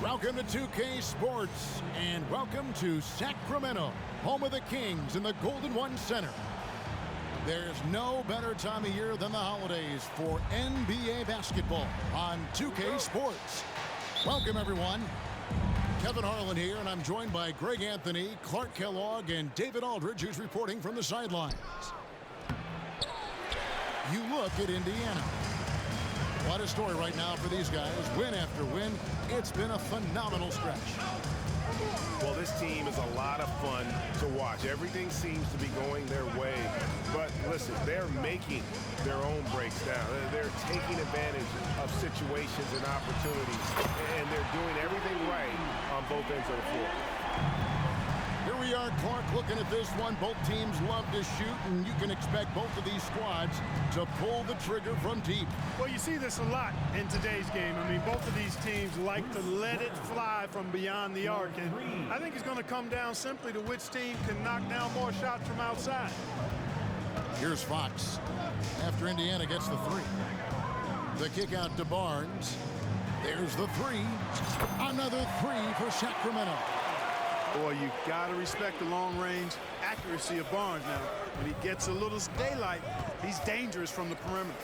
Welcome to 2K Sports, and welcome to Sacramento, home of the Kings in the Golden One Center. There's no better time of year than the holidays for NBA basketball on 2K Sports. Welcome, everyone. Kevin Harlan here, and I'm joined by Greg Anthony, Clark Kellogg, and David Aldridge, who's reporting from the sidelines. You look at Indiana. What a story right now for these guys. Win after win. It's been a phenomenal stretch. Well, this team is a lot of fun to watch. Everything seems to be going their way. But listen, they're making their own breaks down. They're taking advantage of situations and opportunities. And they're doing everything right on both ends of the floor. Here we are, Clark, looking at this one. Both teams love to shoot, and you can expect both of these squads to pull the trigger from deep. Well, you see this a lot in today's game. I mean, both of these teams like to let it fly from beyond the arc. And I think it's going to come down simply to which team can knock down more shots from outside. Here's Fox after Indiana gets the three. The kick out to Barnes. There's the three. Another three for Sacramento. Boy, you got to respect the long-range accuracy of Barnes now. When he gets a little daylight, he's dangerous from the perimeter.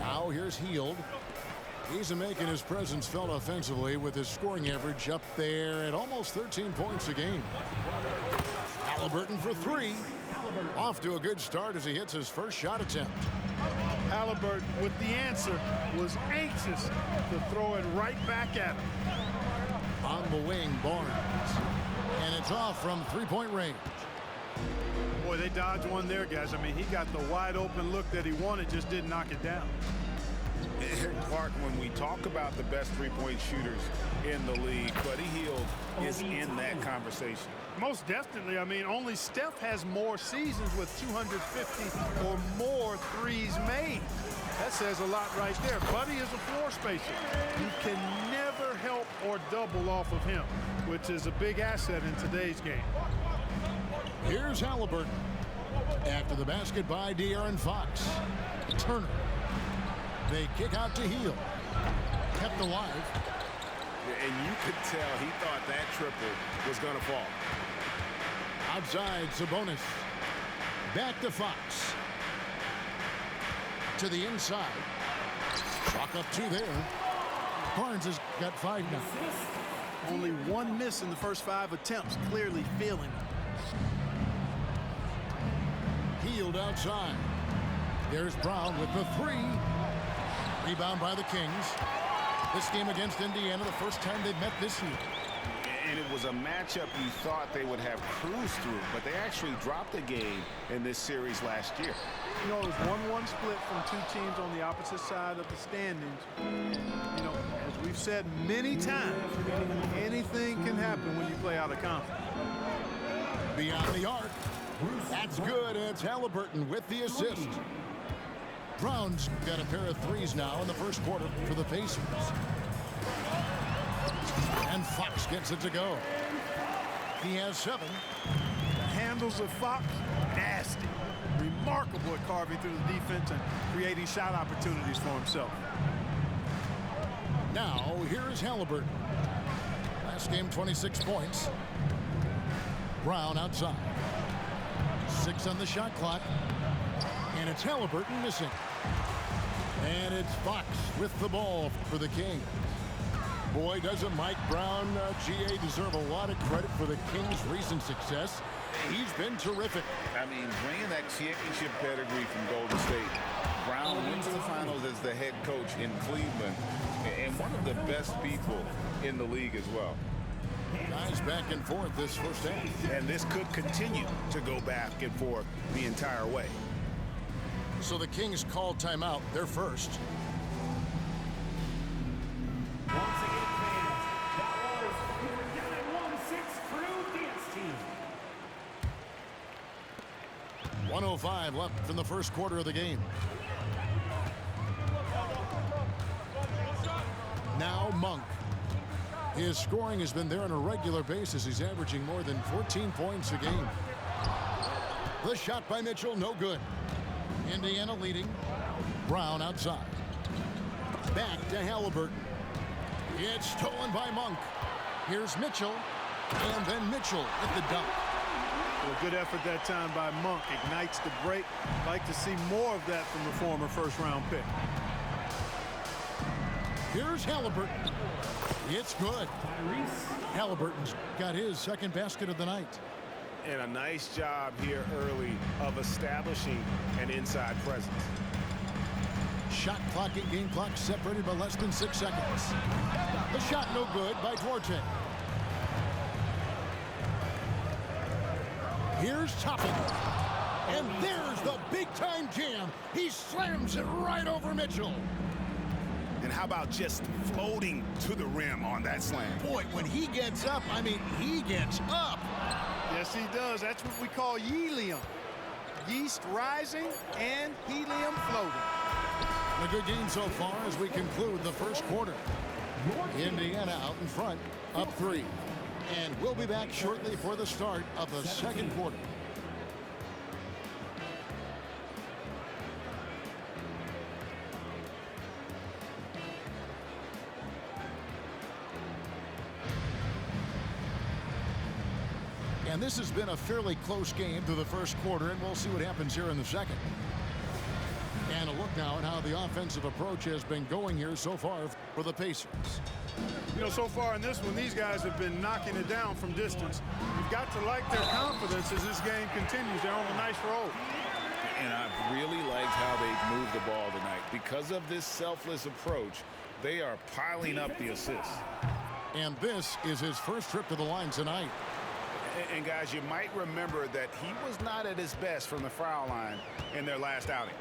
Now here's Hield. He's making his presence felt offensively with his scoring average up there at almost 13 points a game. Halliburton for three. Off to a good start as he hits his first shot attempt. Halliburton, with the answer, was anxious to throw it right back at him. On the wing, Barnes. And it's off from three-point range. Boy, they dodged one there, guys. I mean, he got the wide-open look that he wanted, just didn't knock it down. Clark, when we talk about the best three-point shooters in the league, Buddy Hield is in that conversation. Most definitely. I mean, only Steph has more seasons with 250 or more threes made. That says a lot right there. Buddy is a floor spacer. You can never help or double off of him, which is a big asset in today's game. Here's Halliburton. After the basket by De'Aaron Fox. Turner. They kick out to Hield. Kept alive. And you could tell he thought that triple was going to fall. Outside, Sabonis. Back to Fox. To the inside. Chalk up two there. Barnes has got five now. Only one miss in the first 5 attempts, clearly feeling it. Hield outside. There's Brown with the three. Rebound by the Kings. This game against Indiana, the first time they've met this year. And it was a matchup you thought they would have cruised through, but they actually dropped a game in this series last year. You know, it was 1-1 split from two teams on the opposite side of the standings. You know, as we've said many times, anything can happen when you play out of conference. Beyond the arc. That's good, and it's Halliburton with the assist. Brown's got a pair of threes now in the first quarter for the Pacers. And Fox gets it to go. He has 7. The handles of Fox, nasty. Remarkable at carving through the defense and creating shot opportunities for himself. Now, here is Halliburton. Last game, 26 points. Brown outside. 6 on the shot clock. And it's Halliburton missing. And it's Fox with the ball for the Kings. Boy, doesn't Mike Brown, GA, deserve a lot of credit for the Kings' recent success. He's been terrific. I mean, bringing that championship pedigree from Golden State. Brown went to the finals as the head coach in Cleveland, and one of the best people in the league as well. Guys back and forth this first half. And this could continue to go back and forth the entire way. So the Kings called timeout, their first. Once again, fans, that was your Unit 1-6 Crew Dance Team. 1:05 left in the first quarter of the game. Now Monk. His scoring has been there on a regular basis. He's averaging more than 14 points a game. The shot by Mitchell, no good. Indiana leading. Brown outside. Back to Halliburton. It's stolen by Monk. Here's Mitchell. And then Mitchell at the dunk. Well, good effort that time by Monk. Ignites the break. Like to see more of that from the former first-round pick. Here's Halliburton. It's good. Halliburton's got his second basket of the night. And a nice job here early of establishing an inside presence. Shot clock and game clock separated by less than 6 seconds. The shot no good by Duarte. Here's Toppin. And there's the big-time jam. He slams it right over Mitchell. And how about just floating to the rim on that slam? Boy, when he gets up, I mean, he gets up. Yes, he does. That's what we call helium. Yeast rising and helium floating. A good game so far as we conclude the first quarter. Indiana out in front, up 3. And we'll be back shortly for the start of the second quarter. And this has been a fairly close game through the first quarter, and we'll see what happens here in the second. And a look now at how the offensive approach has been going here so far for the Pacers. You know, so far in this one, these guys have been knocking it down from distance. You've got to like their confidence as this game continues. They're on a nice roll. And I've really liked how they've moved the ball tonight. Because of this selfless approach, they are piling up the assists. And this is his first trip to the line tonight. And guys, you might remember that he was not at his best from the foul line in their last outing.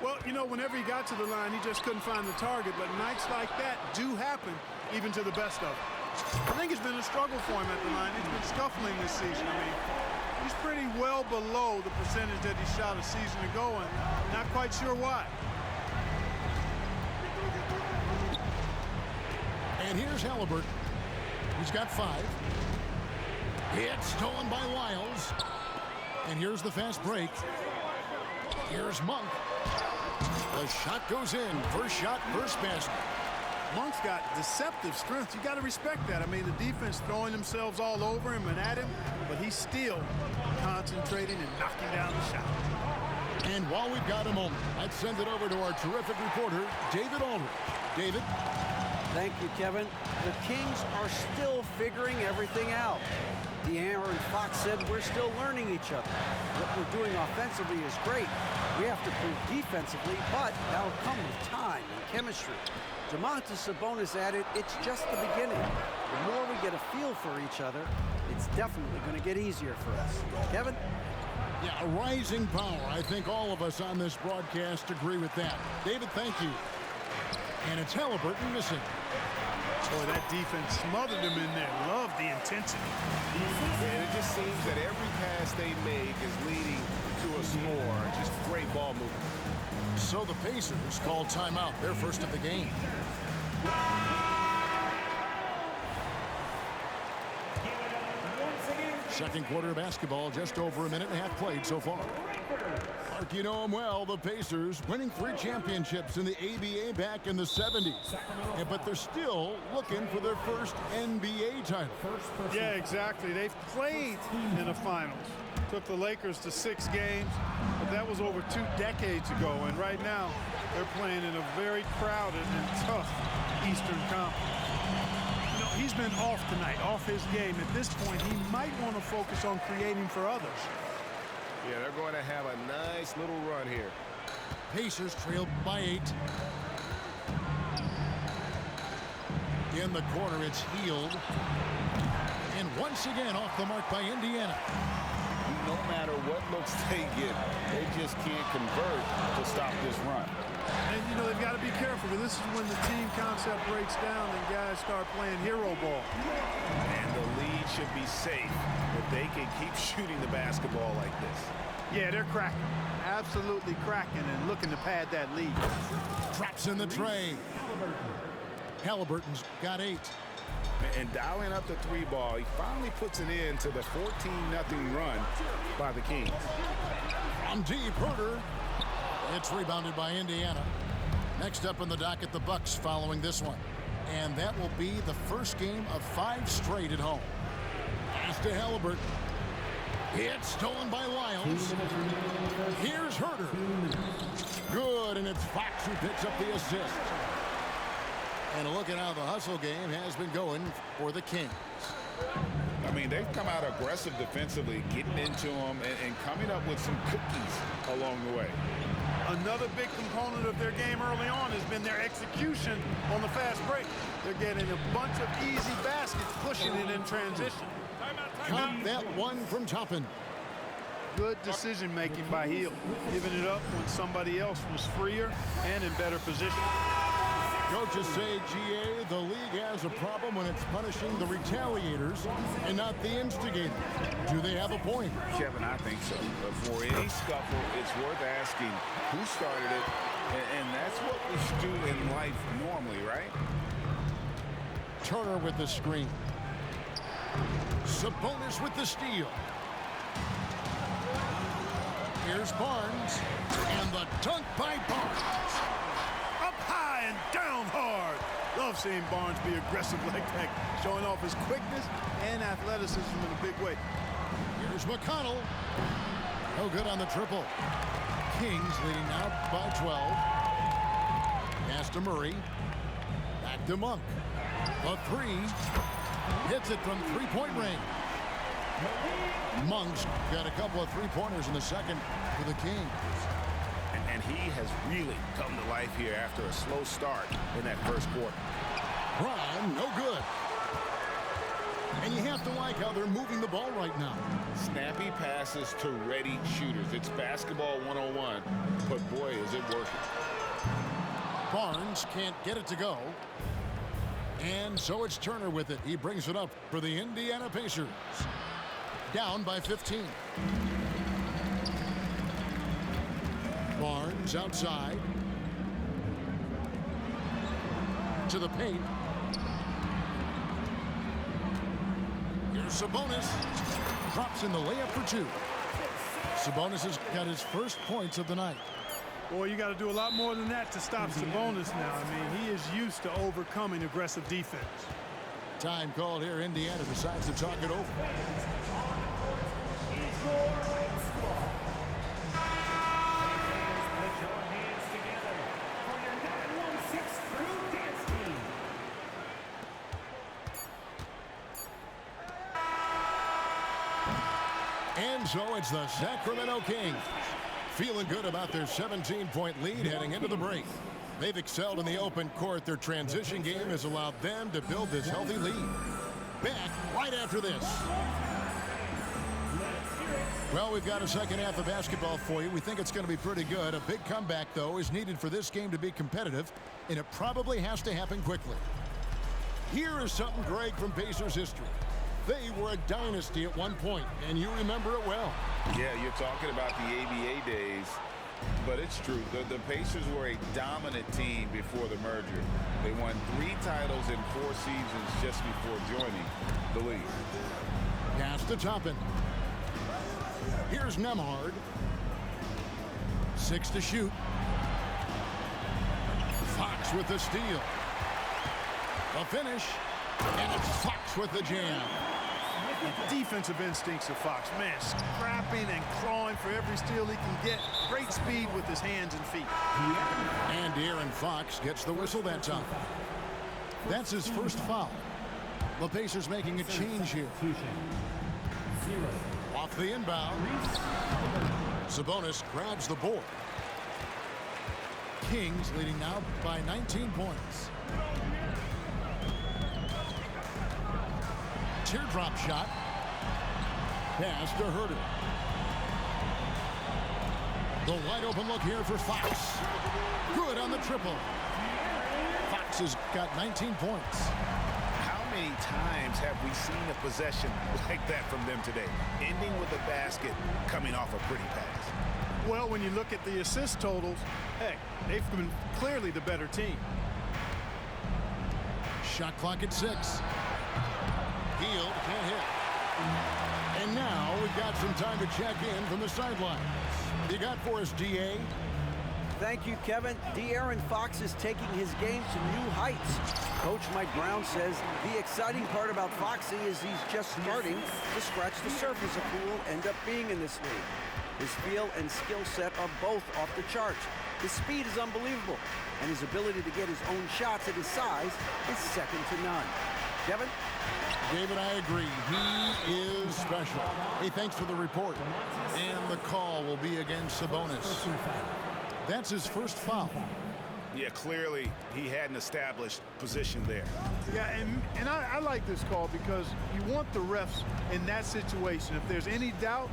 Well, you know, whenever he got to the line, he just couldn't find the target. But nights like that do happen, even to the best of them. I think it's been a struggle for him at the line. He's been scuffling this season. I mean, he's pretty well below the percentage that he shot a season ago, and not quite sure why. And here's Halliburton. He's got 5. It's stolen by Wiles. And here's the fast break. Here's Monk. The shot goes in. First shot, first basket. Monk's got deceptive strength. You got to respect that. I mean, the defense throwing themselves all over him and at him, but he's still concentrating and knocking down the shot. And while we've got a moment, let's send it over to our terrific reporter, David Aldridge. David? Thank you, Kevin. The Kings are still figuring everything out. De'Aaron Fox said we're still learning each other. What we're doing offensively is great. We have to prove defensively, but that'll come with time and chemistry. Domantas Sabonis added, it's just the beginning. The more we get a feel for each other, it's definitely going to get easier for us. Kevin? Yeah, a rising power. I think all of us on this broadcast agree with that. David, thank you. And it's Halliburton missing. Boy, that defense smothered him in there. Love the intensity. And it just seems that every pass they make is leading to a score. Just great ball movement. So the Pacers call timeout, their first of the game. Second quarter of basketball, just over a minute and a half played so far. Mark, you know them well, the Pacers winning 3 championships in the ABA back in the 70s. But they're still looking for their first NBA title. Yeah, exactly. They've played in the finals. Took the Lakers to 6 games, but that was over 2 decades ago. And right now, they're playing in a very crowded and tough Eastern Conference. You know, he's been off tonight, off his game. At this point, he might want to focus on creating for others. Yeah, they're going to have a nice little run here. Pacers trailed by 8. In the corner, it's Hield. And once again, off the mark by Indiana. No matter what looks they get, they just can't convert to stop this run. And, you know, they've got to be careful, because this is when the team concept breaks down and guys start playing hero ball. And the lead should be safe if they can keep shooting the basketball like this. Yeah, they're cracking. Absolutely cracking and looking to pad that lead. Traps in the tray. Halliburton's got 8. And dialing up the 3 ball, he finally puts it in to the 14-0 run by the Kings. From deep, Herter. It's rebounded by Indiana. Next up in the docket, the Bucks following this one. And that will be the first game of 5 straight at home. Pass to Halliburton. It's stolen by Lyles. Here's Herder. Good, and it's Fox who picks up the assist. And look at how the hustle game has been going for the Kings. I mean, they've come out aggressive defensively, getting into them and coming up with some cookies along the way. Another big component of their game early on has been their execution on the fast break. They're getting a bunch of easy baskets, pushing it in transition. Caught that one from Toppin. Good decision making by Hield, giving it up when somebody else was freer and in better position. Coaches say, GA, the league has a problem when it's punishing the retaliators and not the instigators. Do they have a point? Kevin, I think so. But for any scuffle, it's worth asking who started it, and that's what we should do in life normally, right? Turner with the screen. Sabonis with the steal. Here's Barnes, and the dunk by Barnes. Up high and down hard. Love seeing Barnes be aggressive like that, showing off his quickness and athleticism in a big way. Here's McConnell. No good on the triple. Kings leading now by 12. Pass to Murray. Back to Monk. A 3. Hits it from three-point range. Monk's got a couple of three-pointers in the second for the Kings. And he has really come to life here after a slow start in that first quarter. Brown, no good. And you have to like how they're moving the ball right now. Snappy passes to ready shooters. It's basketball 101, but boy, is it working. Barnes can't get it to go. And so it's Turner with it. He brings it up for the Indiana Pacers. Down by 15. Barnes outside. To the paint. Here's Sabonis. Drops in the layup for 2. Sabonis has got his first points of the night. Boy, you got to do a lot more than that to stop Sabonis now. I mean, he is used to overcoming aggressive defense. Time called here. Indiana decides to talk it over. And so it's the Sacramento Kings. Feeling good about their 17-point lead heading into the break. They've excelled in the open court. Their transition game has allowed them to build this healthy lead. Back right after this. Well, we've got a second half of basketball for you. We think it's going to be pretty good. A big comeback, though, is needed for this game to be competitive, and it probably has to happen quickly. Here is something, Greg, from Pacers history. They were a dynasty at one point, and you remember it well. Yeah, you're talking about the ABA days, but it's true. The Pacers were a dominant team before the merger. They won 3 titles in 4 seasons just before joining the league. Pass to Toppin. Here's Nembhard. 6 to shoot. Fox with the steal. The finish, and it's Fox with the jam. The defensive instincts of Fox, man, scrapping and clawing for every steal he can get. Great speed with his hands and feet. And De'Aaron Fox gets the whistle that time. That's his first foul. The Pacers making a change here. Off the inbound. Sabonis grabs the board. Kings leading now by 19 points. Teardrop shot. Pass to Herder. The wide open look here for Fox. Good on the triple. Fox has got 19 points. How many times have we seen a possession like that from them today? Ending with a basket, coming off a pretty pass. Well, when you look at the assist totals, hey, they've been clearly the better team. Shot clock at 6. Hield can't hit. And now we've got some time to check in from the sidelines. You got for us, DA? Thank you, Kevin. De'Aaron Fox is taking his game to new heights. Coach Mike Brown says the exciting part about Foxy is he's just starting to scratch the surface of who will end up being in this league. His feel and skill set are both off the charts. His speed is unbelievable, and his ability to get his own shots at his size is second to none. Kevin? David, I agree. He is special. Hey, thanks for the report. And the call will be against Sabonis. That's his first foul. Yeah, clearly he had an established position there. Yeah, and I like this call because you want the refs in that situation. If there's any doubt,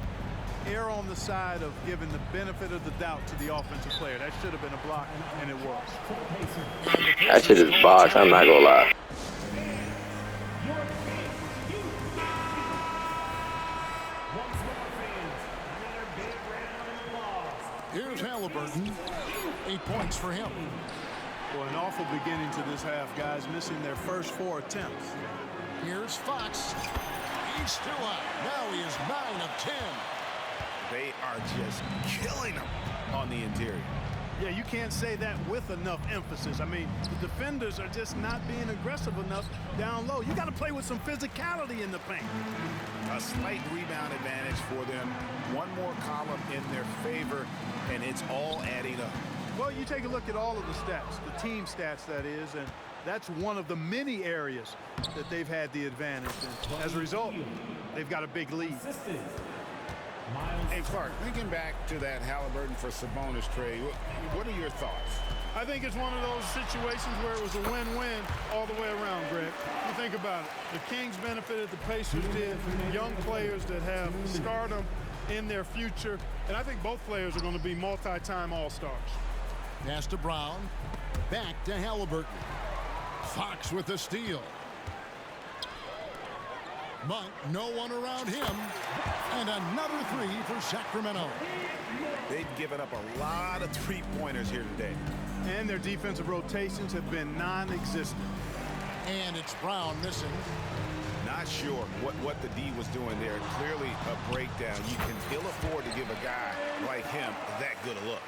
err on the side of giving the benefit of the doubt to the offensive player. That should have been a block, and it was. That shit is box, I'm not gonna lie. Here's Halliburton. 8 points for him. Well, an awful beginning to this half, guys, missing their first 4 attempts. Here's Fox. He's still up. Now he is 9 of 10. They are just killing them on the interior. Yeah, you can't say that with enough emphasis. I mean, the defenders are just not being aggressive enough down low. You got to play with some physicality in the paint. A slight rebound advantage for them. One more column in their favor, and it's all adding up. Well, you take a look at all of the stats, the team stats, that is, and that's one of the many areas that they've had the advantage. And as a result, they've got a big lead. Hey, Clark, thinking back to that Halliburton for Sabonis trade, what are your thoughts? I think it's one of those situations where it was a win-win all the way around, Greg. You think about it. The Kings benefited, the Pacers did. Young players that have stardom in their future. And I think both players are going to be multi-time All-Stars. Pass to Brown. Back to Halliburton. Fox with the steal. Monk, no one around him. And another 3 for Sacramento. They've given up a lot of three-pointers here today. And their defensive rotations have been non-existent. And it's Brown missing. Not sure what the D was doing there. Clearly a breakdown. You can ill afford to give a guy like him that good a look.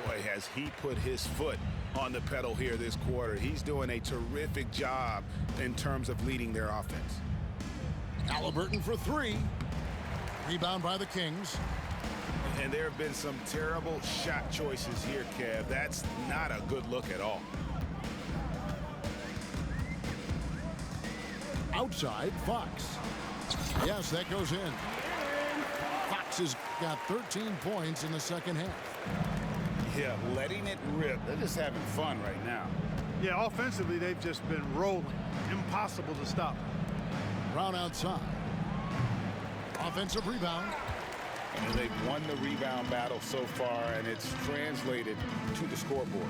Boy, has he put his foot on the pedal here this quarter. He's doing a terrific job in terms of leading their offense. Halliburton for 3. Rebound by the Kings. And there have been some terrible shot choices here, Kev. That's not a good look at all. Outside, Fox. Yes, that goes in. Fox has got 13 points in the second half. Yeah, letting it rip. They're just having fun right now. Yeah, offensively, they've just been rolling. Impossible to stop. Brown outside. Offensive rebound. And they've won the rebound battle so far, and it's translated to the scoreboard.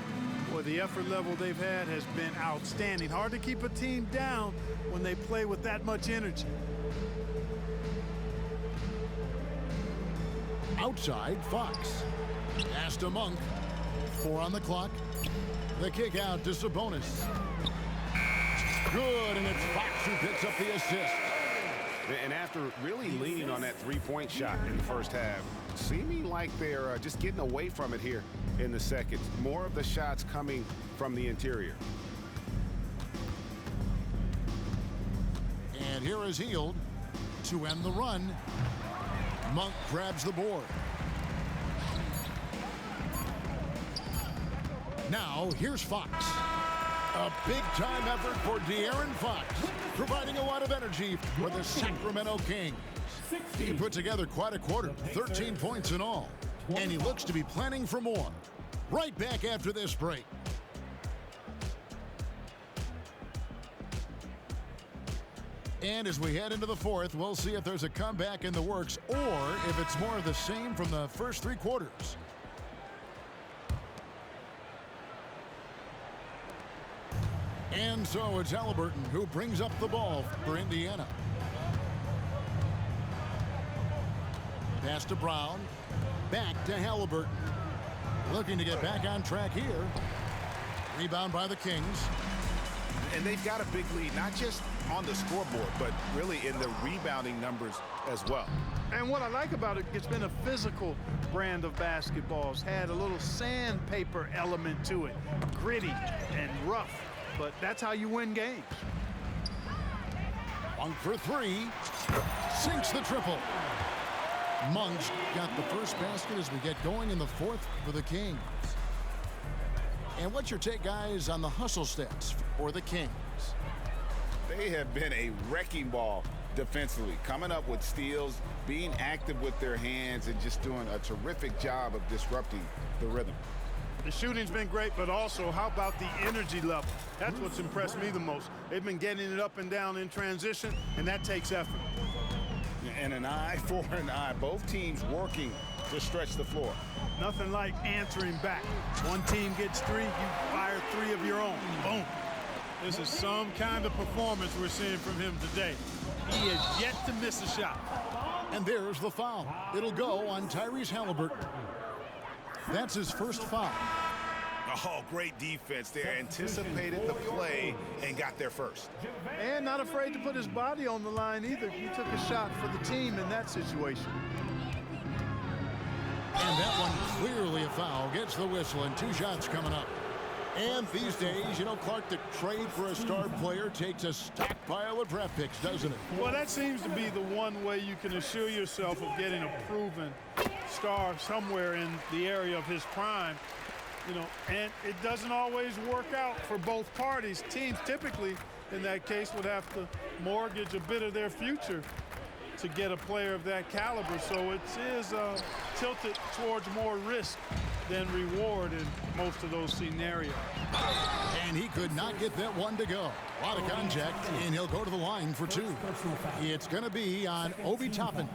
Boy, the effort level they've had has been outstanding. Hard to keep a team down when they play with that much energy. Outside, Fox. Pass to Monk. 4 on the clock. The kick out to Sabonis. Good, and it's Fox who picks up the assist. And after really leaning on that three-point shot in the first half, seeming like they're just getting away from it here in the second. More of the shots coming from the interior. And here is Hield to end the run. Monk grabs the board. Now, here's Fox. A big-time effort for De'Aaron Fox, providing a lot of energy for the Sacramento Kings. He put together quite a quarter, 13 points in all, and he looks to be planning for more. Right back after this break. And as we head into the fourth, we'll see if there's a comeback in the works or if it's more of the same from the first 3 quarters. And so it's Halliburton who brings up the ball for Indiana. Pass to Brown. Back to Halliburton. Looking to get back on track here. Rebound by the Kings. And they've got a big lead, not just on the scoreboard, but really in the rebounding numbers as well. And what I like about it, it's been a physical brand of basketball. It's had a little sandpaper element to it, gritty and rough, but that's how you win games. Monk for three, sinks the triple. Monk's got the first basket as we get going in the fourth for the Kings. And what's your take, guys, on the hustle stats for the Kings? They have been a wrecking ball defensively, coming up with steals, being active with their hands, and just doing a terrific job of disrupting the rhythm. The shooting's been great, but also how about the energy level? That's what's impressed me the most. They've been getting it up and down in transition, and that takes effort. And an eye for an eye. Both teams working to stretch the floor. Nothing like answering back. One team gets three, you fire three of your own. Boom. This is some kind of performance we're seeing from him today. He is yet to miss a shot. And there's the foul. It'll go on Tyrese Haliburton. That's his first foul. Oh, great defense. They anticipated the play and got there first. And not afraid to put his body on the line either. He took a shot for the team in that situation. And that one clearly a foul. Gets the whistle, and 2 shots coming up. And these days, you know, Clark, the trade for a star player takes a stockpile of draft picks, doesn't it? Well, that seems to be the one way you can assure yourself of getting a proven star somewhere in the area of his prime. You know, and it doesn't always work out for both parties. Teams typically, in that case, would have to mortgage a bit of their future to get a player of that caliber. So it is tilted towards more risk than reward in most of those scenarios. And he could not get that one to go. A lot of contact, and he'll go to the line for 2. It's going to be on Obi Toppin.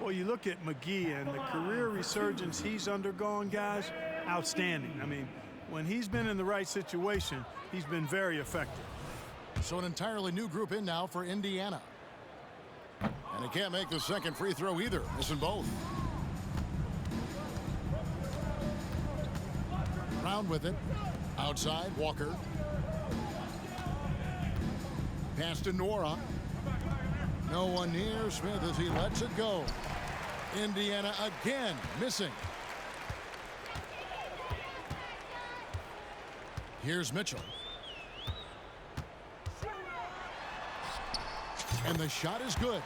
Well, you look at McGee and the career resurgence he's undergone, guys, outstanding. I mean, when he's been in the right situation, he's been very effective. So an entirely new group in now for Indiana. And he can't make the second free throw either, missing both. Brown with it. Outside, Walker. Pass to Nora. No one near Smith as he lets it go. Indiana again missing. Here's Mitchell. And the shot is good.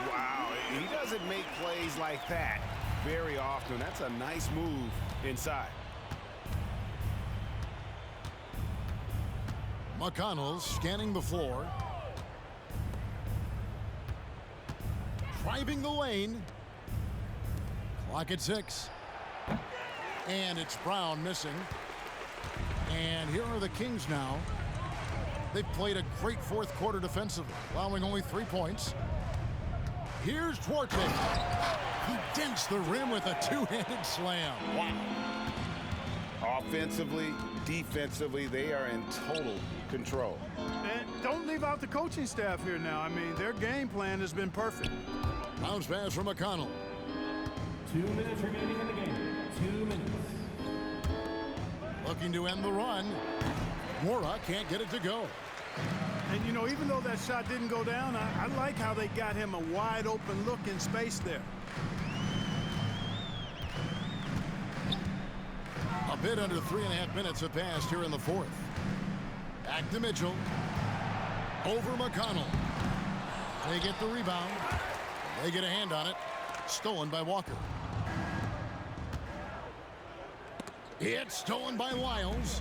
Wow, he doesn't make plays like that very often. That's a nice move inside. McConnell scanning the floor. Driving the lane. Clock at 6. And it's Brown missing. And here are the Kings now. They've played a great fourth quarter defensively, allowing only 3 points. Here's Duarte. He dents the rim with a 2-handed slam. Wow. Offensively, defensively, they are in total control. And don't leave out the coaching staff here now. I mean, their game plan has been perfect. Bounce pass from McConnell. 2 minutes remaining in the game. 2 minutes. Looking to end the run. Mora can't get it to go. And, you know, even though that shot didn't go down, I like how they got him a wide open look in space there. A bit under 3.5 minutes have passed here in the fourth. Back to Mitchell. Over McConnell. They get the rebound. They get a hand on it. Stolen by Walker. It's stolen by Lyles.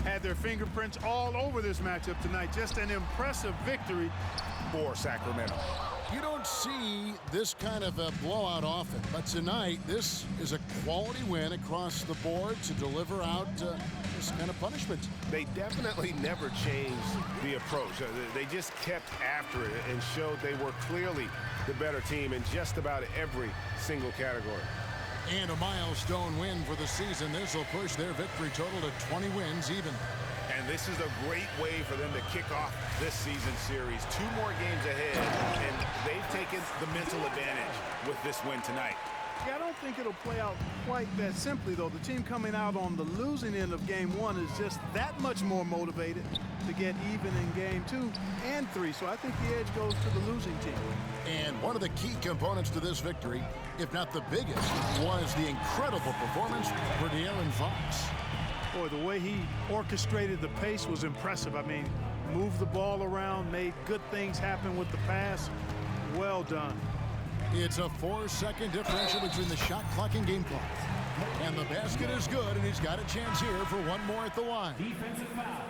Had their fingerprints all over this matchup tonight. Just an impressive victory For Sacramento. You don't see this kind of a blowout often, but tonight this is a quality win across the board to deliver out this kind of punishment. They definitely never changed the approach. They just kept after it and showed they were clearly the better team in just about every single category. And a milestone win for the season. This will push their victory total to 20 wins even. And this is a great way for them to kick off this season series. 2 more games ahead, and they've taken the mental advantage with this win tonight. Yeah, I don't think it'll play out quite that simply, though. The team coming out on the losing end of game 1 is just that much more motivated to get even in game 2 and 3. So I think the edge goes to the losing team. And one of the key components to this victory, if not the biggest, was the incredible performance for De'Aaron Fox. Boy, the way he orchestrated the pace was impressive. I mean, moved the ball around, made good things happen with the pass. Well done. It's a 4-second differential between the shot clock and game clock. And the basket is good, and he's got a chance here for one more at the line. Defensive foul.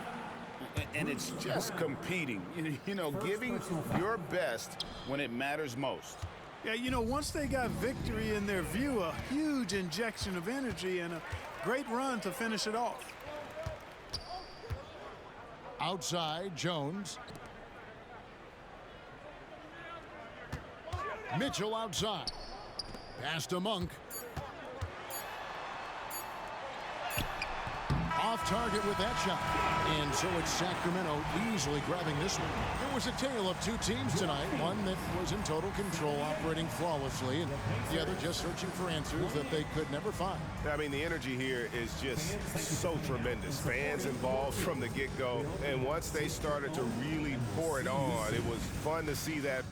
And it's just competing, you know, giving your best when it matters most. Yeah, you know, once they got victory in their view, a huge injection of energy and a great run to finish it off. Outside, Jones. Mitchell outside. Pass to Monk. Off target with that shot. And so it's Sacramento easily grabbing this one. It was a tale of two teams tonight. One that was in total control, operating flawlessly, and the other just searching for answers that they could never find. I mean, the energy here is just so tremendous. Fans involved from the get-go. And once they started to really pour it on, it was fun to see that